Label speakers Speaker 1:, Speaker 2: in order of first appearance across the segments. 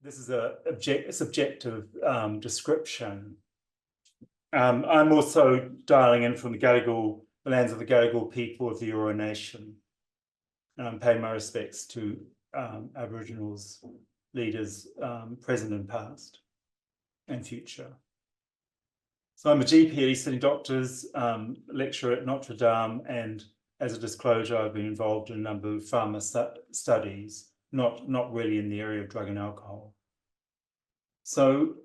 Speaker 1: this is a subjective description. I'm also dialing in from the lands of the Gadigal people of the Eora Nation. And I'm paying my respects to Aboriginals, leaders, present and past, and future. So I'm a GP at East Sydney Doctors, lecturer at Notre Dame, and as a disclosure, I've been involved in a number of pharma studies, not really in the area of drug and alcohol. So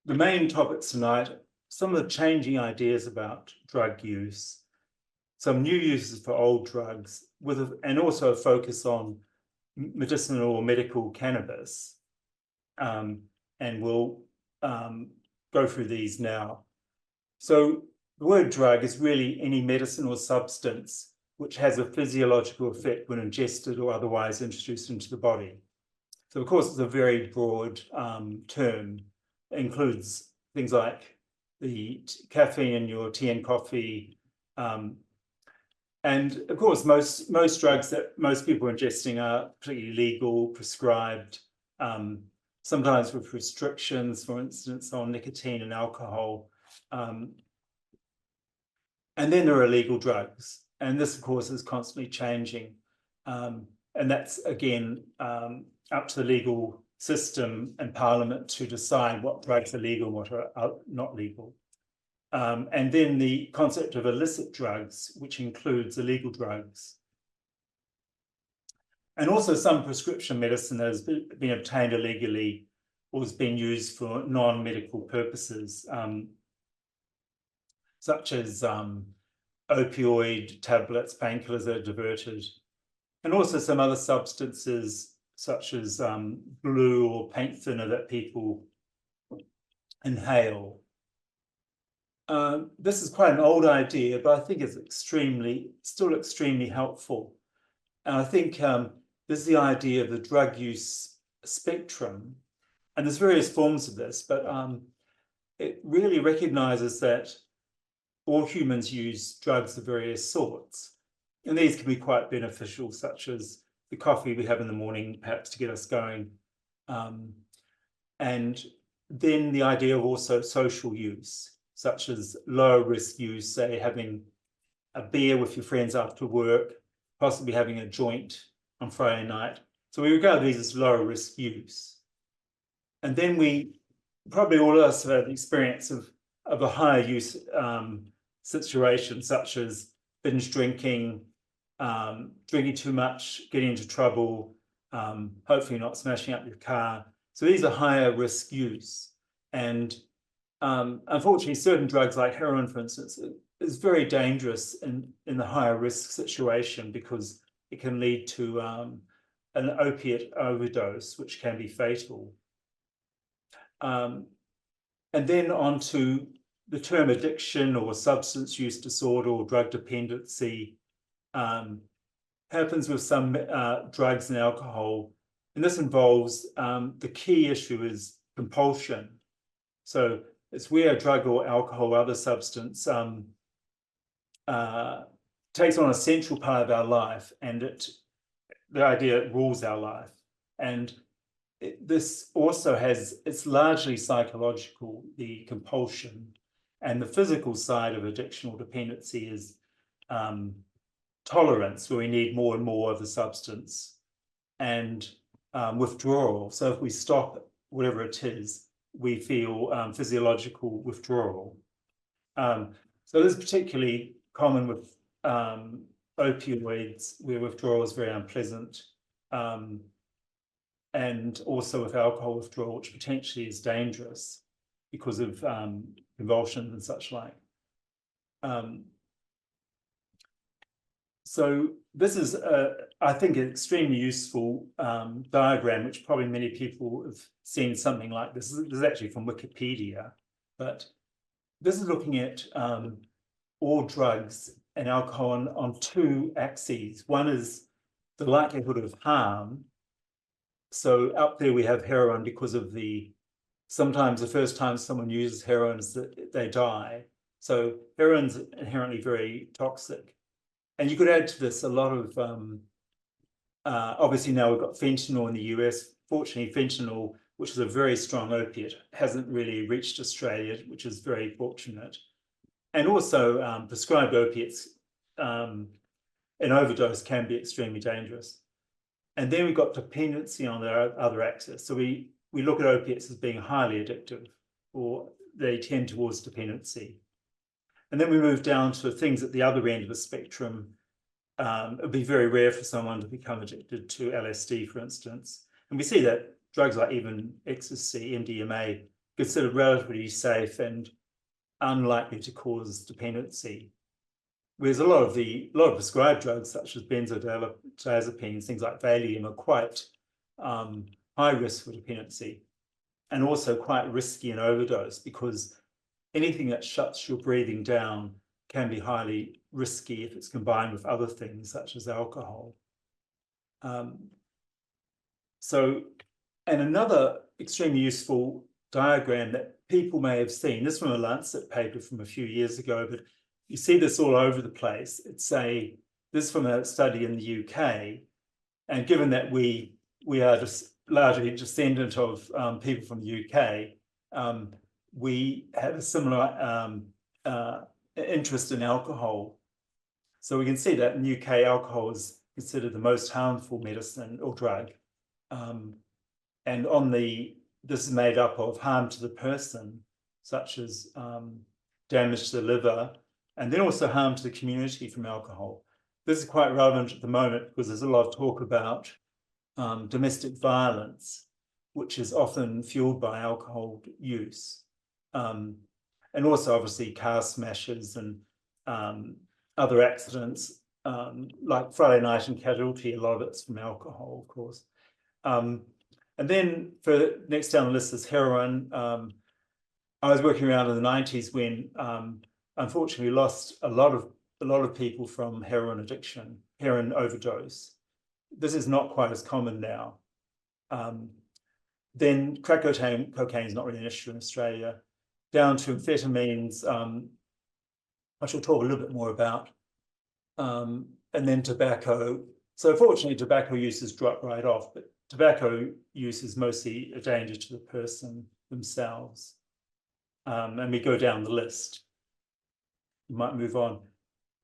Speaker 1: the main topics tonight, some of the changing ideas about drug use, some new uses for old drugs, and also a focus on medicinal or medical cannabis. And we'll go through these now. So the word drug is really any medicine or substance which has a physiological effect when ingested or otherwise introduced into the body. So of course, it's a very broad term. It includes things like the caffeine in your tea and coffee. And of course, most drugs that most people are ingesting are completely legal, prescribed, sometimes with restrictions, for instance, on nicotine and alcohol. And then there are illegal drugs. And this, of course, is constantly changing. And that's, again, up to the legal system and Parliament to decide what drugs are legal and what are not legal. And then the concept of illicit drugs, which includes illegal drugs. And also some prescription medicine that has been obtained illegally or has been used for non-medical purposes, such as opioid tablets, painkillers that are diverted, and also some other substances such as glue or paint thinner that people inhale. This is quite an old idea, but I think it's still extremely helpful. And I think this is the idea of the drug use spectrum. And there's various forms of this, but it really recognizes that all humans use drugs of various sorts. And these can be quite beneficial, such as the coffee we have in the morning, perhaps to get us going. And then the idea of also social use, such as low risk use, say having a beer with your friends after work, possibly having a joint on Friday night. So we regard these as low risk use. And then we probably all of us have had the experience of a higher use situation, such as binge drinking, drinking too much, getting into trouble, hopefully not smashing up your car. So these are higher risk use. And unfortunately, certain drugs like heroin, for instance, is very dangerous in the higher risk situation because it can lead to an opiate overdose, which can be fatal. And then on to the term addiction or substance use disorder or drug dependency happens with some drugs and alcohol. And this involves, the key issue is compulsion. So it's where a drug or alcohol or other substance takes on a central part of our life, and the idea it rules our life. And this also it's largely psychological, the compulsion, and the physical side of addiction or dependency is tolerance, where we need more and more of the substance, and withdrawal. So if we stop whatever it is, we feel physiological withdrawal. So this is particularly common with opioids, where withdrawal is very unpleasant, and also with alcohol withdrawal, which potentially is dangerous because of convulsions and such like. So this is, I think, an extremely useful diagram, which probably many people have seen something like this. This is actually from Wikipedia, but this is looking at all drugs and alcohol on two axes. One is the likelihood of harm. So up there we have heroin because of sometimes the first time someone uses heroin is that they die. So heroin's inherently very toxic. And you could add to this a lot of, obviously now we've got fentanyl in the US. Fortunately, fentanyl which is a very strong opiate, hasn't really reached Australia, which is very fortunate. And also prescribed opiates in overdose can be extremely dangerous. And then we've got dependency on the other axis. So we look at opiates as being highly addictive, or they tend towards dependency. And then we move down to things at the other end of the spectrum. It would be very rare for someone to become addicted to LSD, for instance. And we see that drugs like even ecstasy, MDMA, considered relatively safe and unlikely to cause dependency. Whereas a lot of prescribed drugs, such as benzodiazepines, things like Valium, are quite high risk for dependency, and also quite risky in overdose, because anything that shuts your breathing down can be highly risky if it's combined with other things such as alcohol. And another extremely useful diagram that people may have seen, this from a Lancet paper from a few years ago, but you see this all over the place. This is from a study in the UK, and given that we are just largely descendant of people from the UK, we have a similar interest in alcohol. So we can see that in the UK, alcohol is considered the most harmful medicine or drug. And this is made up of harm to the person, such as damage to the liver, and then also harm to the community from alcohol. This is quite relevant at the moment because there's a lot of talk about domestic violence, which is often fueled by alcohol use. And also obviously car smashes and other accidents, like Friday Night and Casualty, a lot of it's from alcohol, of course. And then next down the list is heroin. I was working around in the 90s when unfortunately we lost a lot of people from heroin addiction, heroin overdose. This is not quite as common now. Then crack cocaine is not really an issue in Australia, down to amphetamines, I shall talk a little bit more about, and then tobacco. So fortunately, tobacco use has dropped right off, but tobacco use is mostly a danger to the person themselves. And we go down the list. We might move on.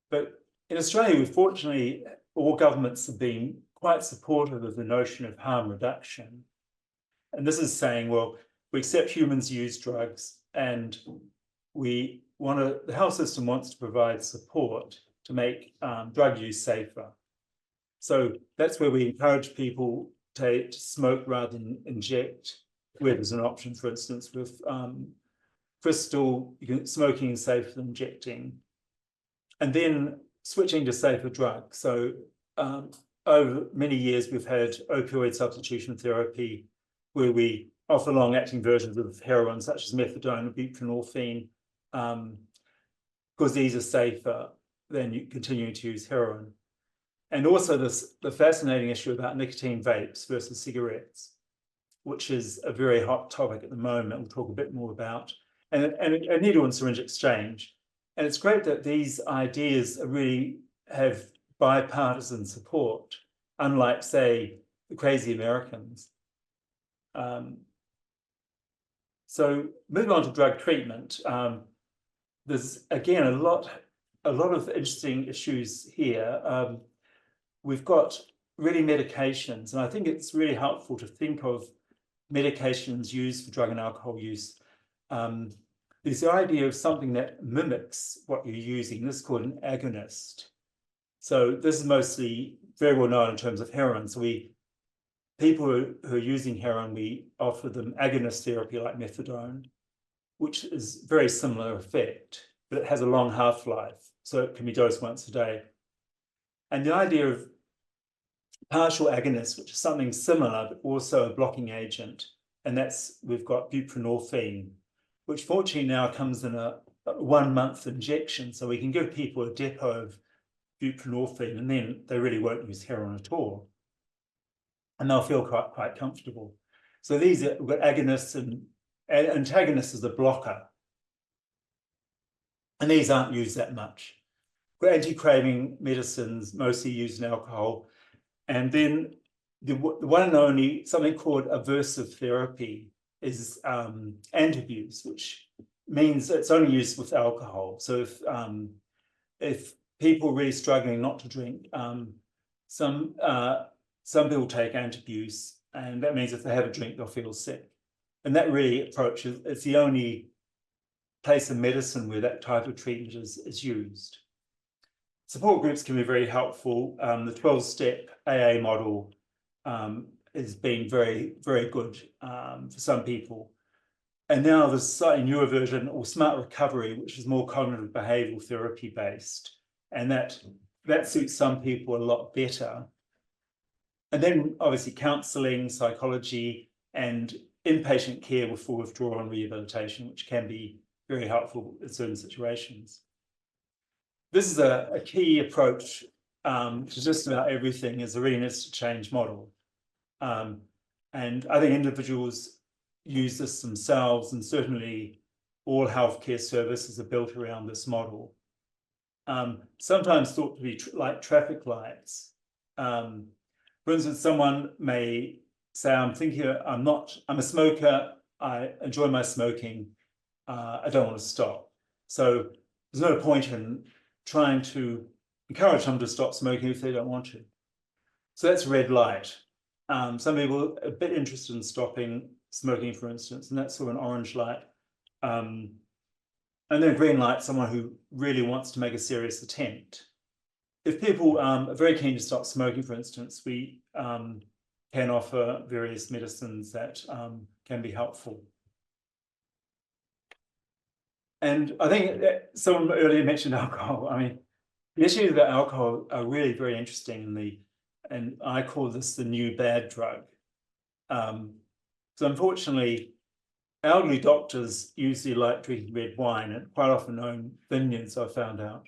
Speaker 1: But in Australia, fortunately, all governments have been quite supportive of the notion of harm reduction. And this is saying, well, we accept humans use drugs, and the health system wants to provide support to make drug use safer. So that's where we encourage people to smoke rather than inject, where there's an option, for instance, with crystal, smoking is safer than injecting. And then switching to safer drugs. So over many years, we've had opioid substitution therapy, where we offer long-acting versions of heroin, such as methadone and buprenorphine, because these are safer than continuing to use heroin. And also the fascinating issue about nicotine vapes versus cigarettes, which is a very hot topic at the moment. We'll talk a bit more about, and a needle and syringe exchange. And it's great that these ideas really have bipartisan support, unlike, say, the crazy Americans. So moving on to drug treatment, there's again a lot of interesting issues here. We've got really medications, and I think it's really helpful to think of medications used for drug and alcohol use. There's the idea of something that mimics what you're using. This is called an agonist. So this is mostly very well known in terms of heroin. So people who are using heroin, we offer them agonist therapy like methadone, which is very similar effect, but it has a long half-life, so it can be dosed once a day. And the idea of partial agonist, which is something similar, but also a blocking agent, and we've got buprenorphine, which fortunately now comes in a 1-month injection, so we can give people a depot of buprenorphine, and then they really won't use heroin at all, and they'll feel quite comfortable. So these are agonists, and antagonists is a blocker, and these aren't used that much. Anti-craving medicines mostly used in alcohol, and then the one and only something called aversive therapy is anti-abuse, which means it's only used with alcohol. So if people are really struggling not to drink, some people take anti-abuse, and that means if they have a drink, they'll feel sick. And that really approaches, it's the only place in medicine where that type of treatment is used. Support groups can be very helpful. The 12-step AA model has been very, very good for some people. And now there's a slightly newer version, or smart recovery, which is more cognitive behavioral therapy based. And that suits some people a lot better. And then obviously counseling, psychology, and inpatient care for withdrawal and rehabilitation, which can be very helpful in certain situations. This is a key approach to just about everything, is a readiness to change model. And I think individuals use this themselves, and certainly all healthcare services are built around this model. Sometimes thought to be like traffic lights. For instance, someone may say, I'm a smoker, I enjoy my smoking, I don't want to stop. So there's no point in trying to encourage them to stop smoking if they don't want to. So that's red light. Some people are a bit interested in stopping smoking, for instance, and that's sort of an orange light. And then green light, someone who really wants to make a serious attempt. If people are very keen to stop smoking, for instance, we can offer various medicines that can be helpful. And I think someone earlier mentioned alcohol. I mean, the issues about alcohol are really very interesting, and I call this the new bad drug. So unfortunately, elderly doctors usually like drinking red wine, and quite often own vineyards, I found out.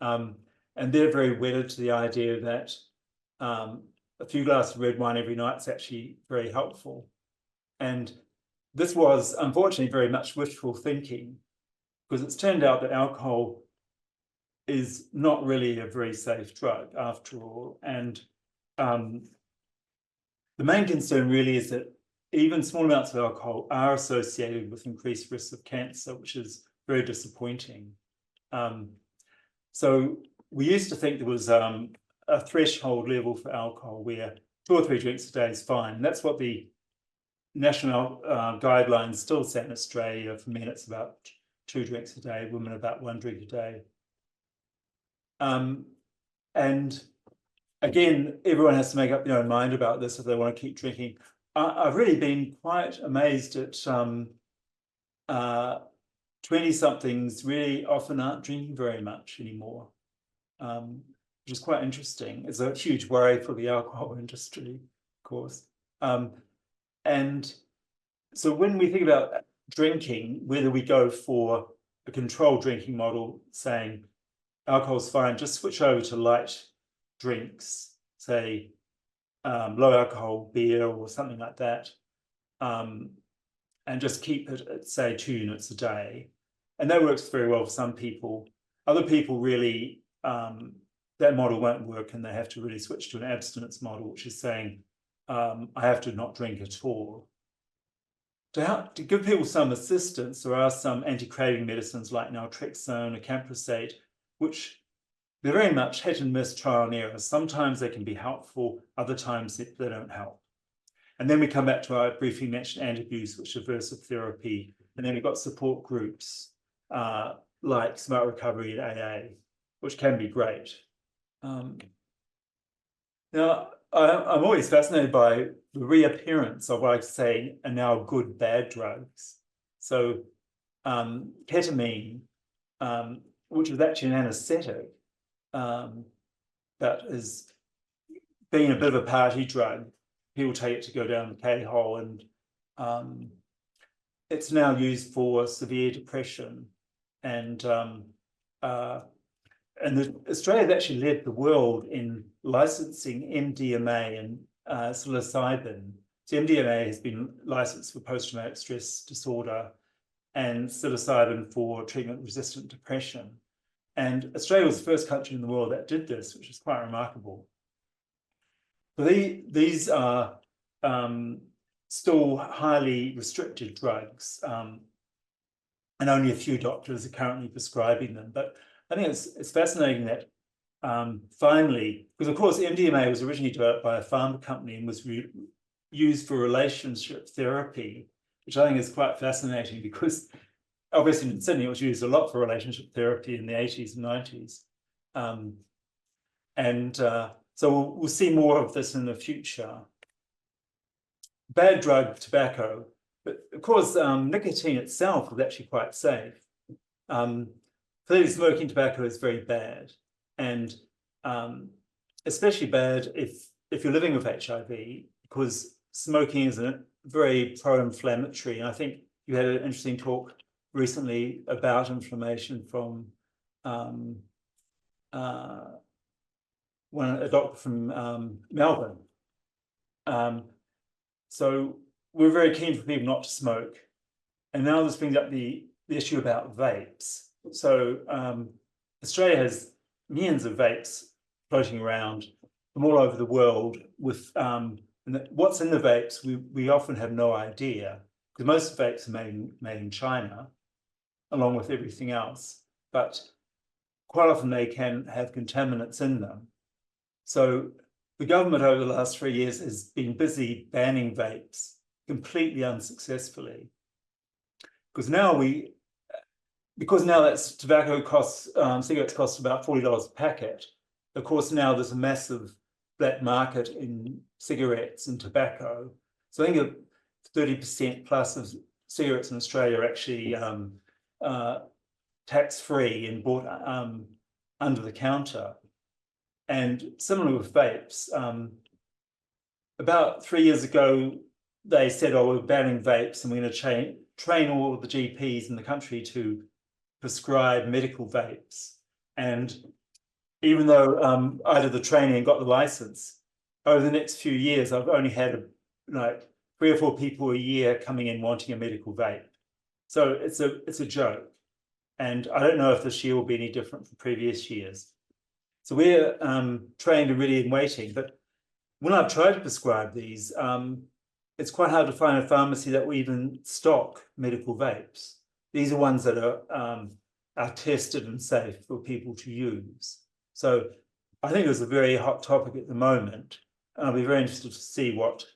Speaker 1: And they're very wedded to the idea that a few glasses of red wine every night is actually very helpful. And this was, unfortunately, very much wishful thinking, because it's turned out that alcohol is not really a very safe drug after all. And the main concern really is that even small amounts of alcohol are associated with increased risks of cancer, which is very disappointing. So we used to think there was a threshold level for alcohol where 2 or 3 drinks a day is fine. And that's what the national guidelines still say in Australia. For men, it's about 2 drinks a day, women about 1 drink a day. And again, everyone has to make up their own mind about this if they want to keep drinking. I've really been quite amazed at 20-somethings really often aren't drinking very much anymore, which is quite interesting. It's a huge worry for the alcohol industry, of course. And so when we think about drinking, whether we go for a controlled drinking model saying alcohol's fine, just switch over to light drinks, say low alcohol beer or something like that, and just keep it at, say, 2 units a day. And that works very well for some people. Other people really, that model won't work, and they have to really switch to an abstinence model, which is saying, I have to not drink at all. To give people some assistance, there are some anti-craving medicines like naltrexone or camprosate, which they're very much hit and miss, trial and error. Sometimes they can be helpful, other times they don't help. And then we come back to our briefly mentioned anti-abuse, which is aversive therapy. And then we've got support groups like Smart Recovery and AA, which can be great. Now, I'm always fascinated by the reappearance of what I say are now good bad drugs. So ketamine, which is actually an anesthetic, that has been a bit of a party drug. People take it to go down the K-hole, and it's now used for severe depression. And Australia has actually led the world in licensing MDMA and psilocybin. So MDMA has been licensed for post-traumatic stress disorder, and psilocybin for treatment-resistant depression. And Australia was the first country in the world that did this, which is quite remarkable. But these are still highly restricted drugs, and only a few doctors are currently prescribing them. But I think it's fascinating that finally, because of course MDMA was originally developed by a pharma company and was used for relationship therapy, which I think is quite fascinating because obviously in Sydney it was used a lot for relationship therapy in the 80s and 90s. So we'll see more of this in the future. Bad drug, tobacco, but of course nicotine itself is actually quite safe. Clearly smoking tobacco is very bad, and especially bad if you're living with HIV, because smoking is a very pro-inflammatory. And I think you had an interesting talk recently about inflammation from a doctor from Melbourne. So we're very keen for people not to smoke. And now this brings up the issue about vapes. So Australia has millions of vapes floating around from all over the world with what's in the vapes, we often have no idea, because most vapes are made in China, along with everything else. But quite often they can have contaminants in them. So the government over the last 3 years has been busy banning vapes completely unsuccessfully. Because now that's tobacco costs, cigarettes cost about $40 a packet. Of course, now there's a massive black market in cigarettes and tobacco. So I think 30% plus of cigarettes in Australia are actually tax-free and bought under the counter. And similar with vapes, about 3 years ago, they said, oh, we're banning vapes and we're going to train all of the GPs in the country to prescribe medical vapes. And even though I did the training and got the license, over the next few years, I've only had like 3 or 4 people a year coming in wanting a medical vape. So it's a joke. And I don't know if this year will be any different from previous years. So we're trained and ready and waiting. But when I've tried to prescribe these, it's quite hard to find a pharmacy that will even stock medical vapes. These are ones that are tested and safe for people to use. So I think it's a very hot topic at the moment. And I'll be very interested to see what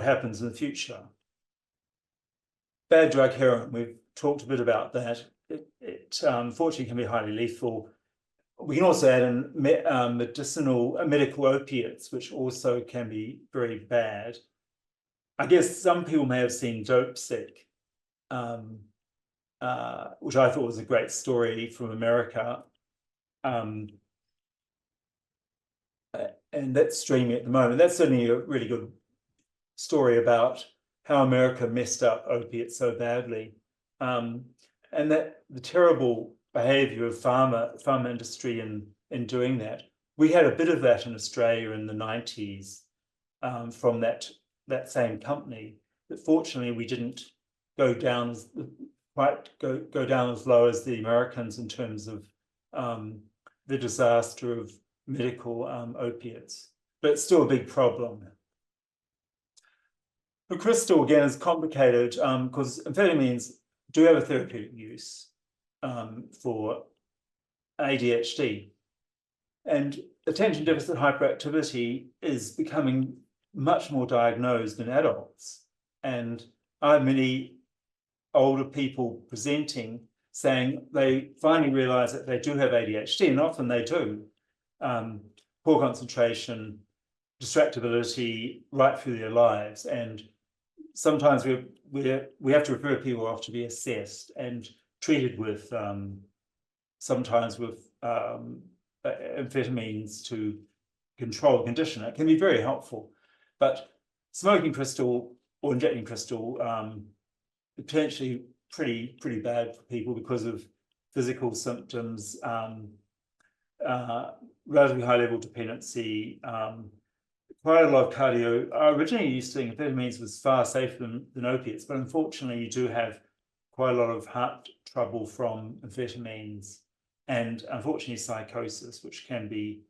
Speaker 1: happens in the future. Bad drug heroin, we've talked a bit about that. It unfortunately can be highly lethal. We can also add in medical opiates, which also can be very bad. I guess some people may have seen Dope Sick, which I thought was a great story from America. And that's streaming at the moment. That's certainly a really good story about how America messed up opiates so badly. And that the terrible behavior of pharma industry in doing that. We had a bit of that in Australia in the 90s from that same company, but fortunately we didn't go down as low as the Americans in terms of the disaster of medical opiates, but it's still a big problem. The crystal, again, is complicated because amphetamines do have a therapeutic use for ADHD. And attention deficit hyperactivity is becoming much more diagnosed in adults. And I have many older people presenting saying they finally realize that they do have ADHD, and often they do. Poor concentration, distractibility right through their lives. And sometimes we have to refer people off to be assessed and treated with, sometimes with amphetamines to control the condition. It can be very helpful. But smoking crystal or injecting crystal potentially pretty bad for people because of physical symptoms, relatively high level dependency, quite a lot of cardio. I originally used to think amphetamines was far safer than opiates, but unfortunately you do have quite a lot of heart trouble from amphetamines, and unfortunately psychosis, which can be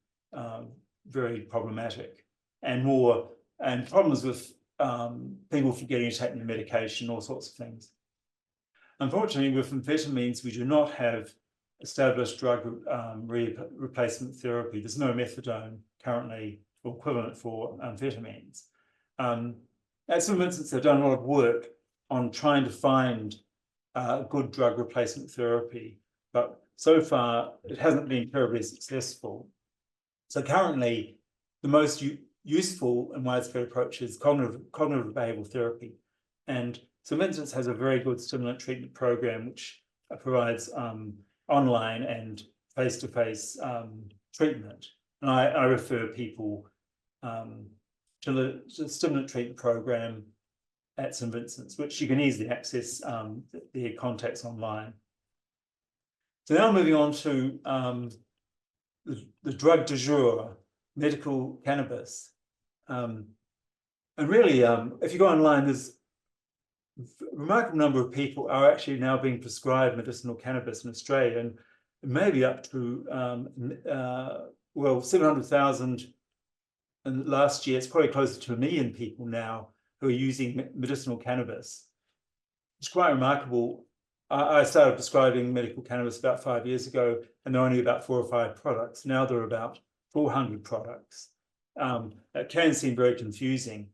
Speaker 1: very problematic. and more, and problems with people forgetting to take their medication, all sorts of things. Unfortunately, with amphetamines, we do not have established drug replacement therapy. There's no methadone currently or equivalent for amphetamines. At St Vincent's, they've done a lot of work on trying to find good drug replacement therapy, but so far it hasn't been terribly successful. So currently, the most useful and widespread approach is cognitive behavioral therapy. And St Vincent's has a very good stimulant treatment program which provides online and face-to-face treatment. And I refer people to the stimulant treatment program at St Vincent's, which you can easily access their contacts online. So now moving on to the drug du jour, medical cannabis. And really, if you go online, there's a remarkable number of people are actually now being prescribed medicinal cannabis in Australia, and maybe up to, well, 700,000 and last year. It's probably closer to 1 million people now who are using medicinal cannabis. It's quite remarkable. I started prescribing medical cannabis about 5 years ago, and there are only about 4 or 5 products. Now there are about 400 products. It can seem very confusing.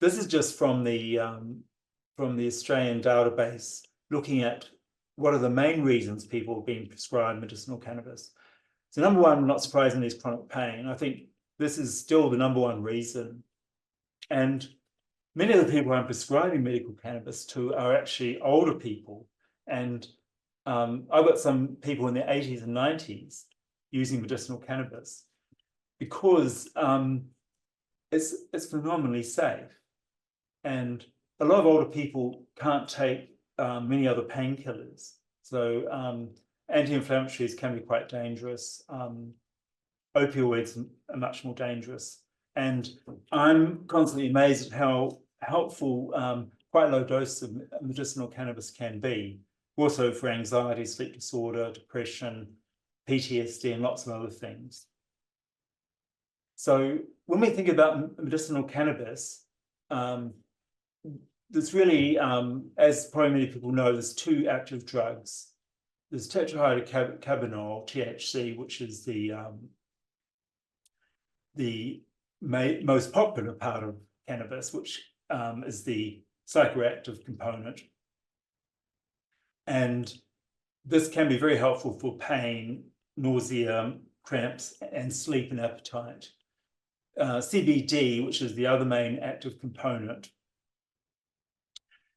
Speaker 1: This is just from the Australian database, looking at what are the main reasons people have been prescribed medicinal cannabis. So number one, not surprisingly, is chronic pain. I think this is still the number one reason. And many of the people I'm prescribing medical cannabis to are actually older people. And I've got some people in their 80s and 90s using medicinal cannabis because it's phenomenally safe. And a lot of older people can't take many other painkillers. So anti-inflammatories can be quite dangerous. Opioids are much more dangerous. And I'm constantly amazed at how helpful quite low doses of medicinal cannabis can be. Also for anxiety, sleep disorder, depression, PTSD, and lots of other things. So when we think about medicinal cannabis, there's really, as probably many people know, there's 2 active drugs. There's tetrahydrocannabinol, THC, which is the most popular part of cannabis, which is the psychoactive component. And this can be very helpful for pain, nausea, cramps, and sleep and appetite. CBD, which is the other main active component,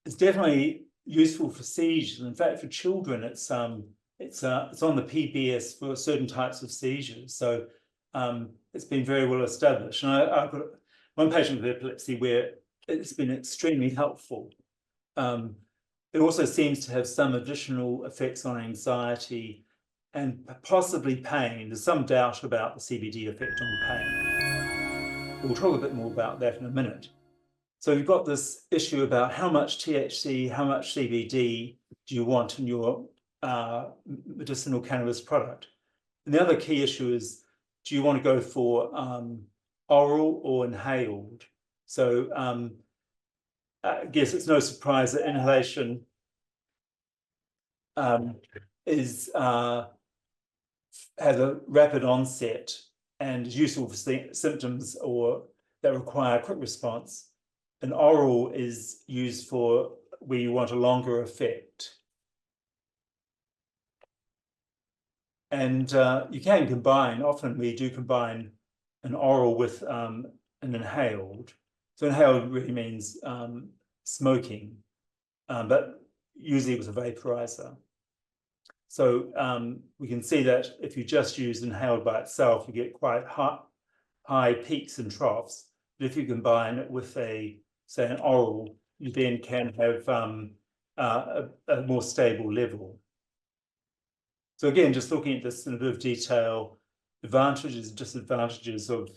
Speaker 1: is definitely useful for seizures. In fact, for children, it's on the PBS for certain types of seizures. So it's been very well established. And I've got one patient with epilepsy where it's been extremely helpful. It also seems to have some additional effects on anxiety and possibly pain. There's some doubt about the CBD effect on pain. We'll talk a bit more about that in a minute. So you've got this issue about how much THC, how much CBD do you want in your medicinal cannabis product? And the other key issue is, do you want to go for oral or inhaled? So I guess it's no surprise that inhalation has a rapid onset and is useful for symptoms or that require a quick response. And oral is used for where you want a longer effect. And you can combine, often we do combine an oral with an inhaled. So inhaled really means smoking, but usually with a vaporizer. So we can see that if you just use inhaled by itself, you get quite high peaks and troughs. But if you combine it with say an oral, you then can have a more stable level. So again, just looking at this in a bit of detail, advantages and disadvantages of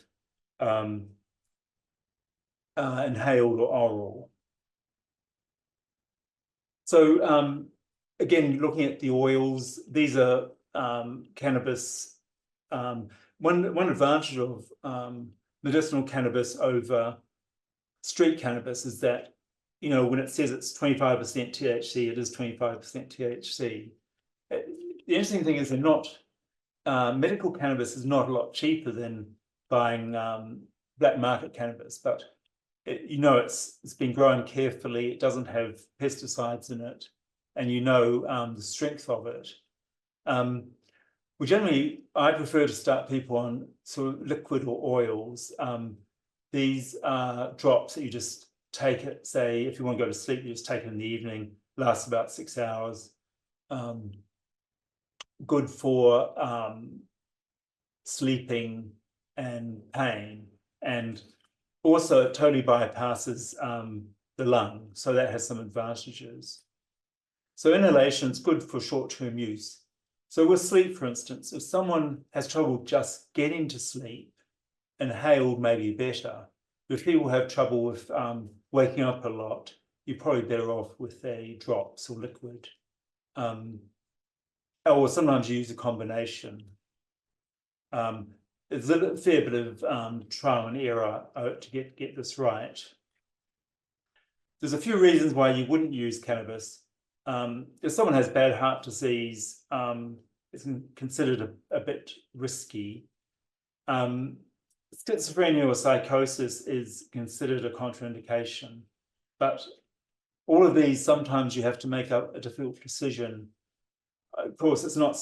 Speaker 1: inhaled or oral. So again, looking at the oils, these are cannabis. One advantage of medicinal cannabis over street cannabis is that, you know, when it says it's 25% THC, it is 25% THC. The interesting thing is they're not, medical cannabis is not a lot cheaper than buying black market cannabis, but you know it's been grown carefully, it doesn't have pesticides in it, and you know the strength of it. I prefer to start people on sort of liquid or oils. These are drops that you just take it, say, if you want to go to sleep, you just take it in the evening, lasts about 6 hours. Good for sleeping and pain, and also it totally bypasses the lung, so that has some advantages. So inhalation is good for short-term use. So with sleep, for instance, if someone has trouble just getting to sleep, inhaled may be better. If people have trouble with waking up a lot, you're probably better off with a drops or liquid. Or sometimes you use a combination. There's a fair bit of trial and error to get this right. There's a few reasons why you wouldn't use cannabis. If someone has bad heart disease, it's considered a bit risky. Schizophrenia or psychosis is considered a contraindication, but all of these, sometimes you have to make a difficult decision. Of course, it's not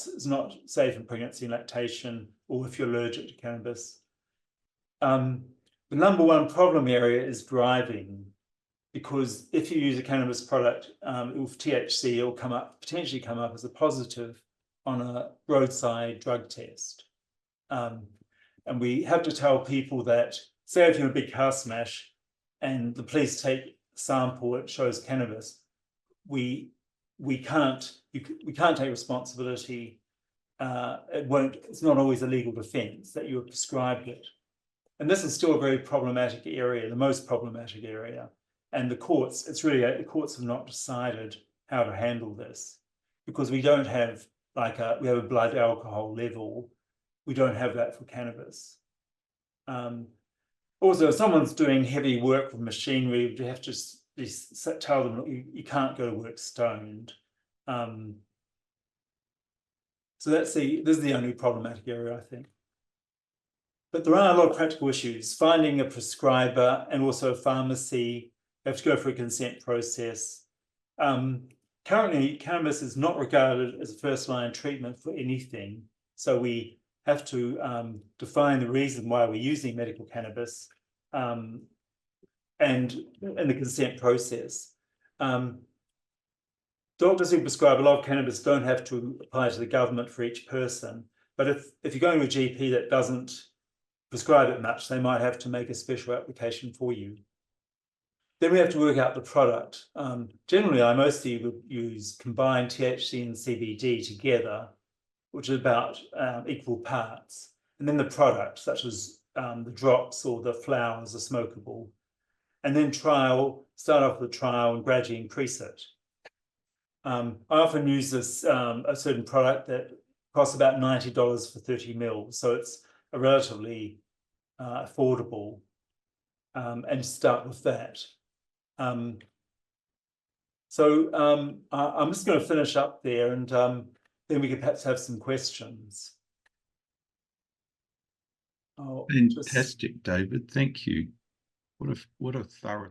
Speaker 1: safe in pregnancy and lactation, or if you're allergic to cannabis. The number one problem area is driving, because if you use a cannabis product with THC, it will potentially come up as a positive on a roadside drug test. And we have to tell people that, say if you're a big car smash and the police take a sample, it shows cannabis, we can't take responsibility. It's not always a legal defense that you have prescribed it. And this is still a very problematic area, the most problematic area. And the courts, the courts have not decided how to handle this, because we don't have we have a blood alcohol level. We don't have that for cannabis. Also, if someone's doing heavy work with machinery, you have to just tell them you can't go to work stoned. So this is the only problematic area, I think. But there are a lot of practical issues. Finding a prescriber and also a pharmacy, you have to go through a consent process. Currently, cannabis is not regarded as a first-line treatment for anything. So we have to define the reason why we're using medical cannabis and in the consent process. Doctors who prescribe a lot of cannabis don't have to apply to the government for each person. But if you're going to a GP that doesn't prescribe it much, they might have to make a special application for you. Then we have to work out the product. Generally, I mostly would use combined THC and CBD together, which is about equal parts. And then the product, such as the drops or the flowers, are smokable. And then start off with a trial and gradually increase it. I often use this, a certain product that costs about $90 for 30 mils. So it's a relatively affordable, and start with that. I'm just going to finish up there, and then we could perhaps have some questions.
Speaker 2: Fantastic, David. Thank you. What a thorough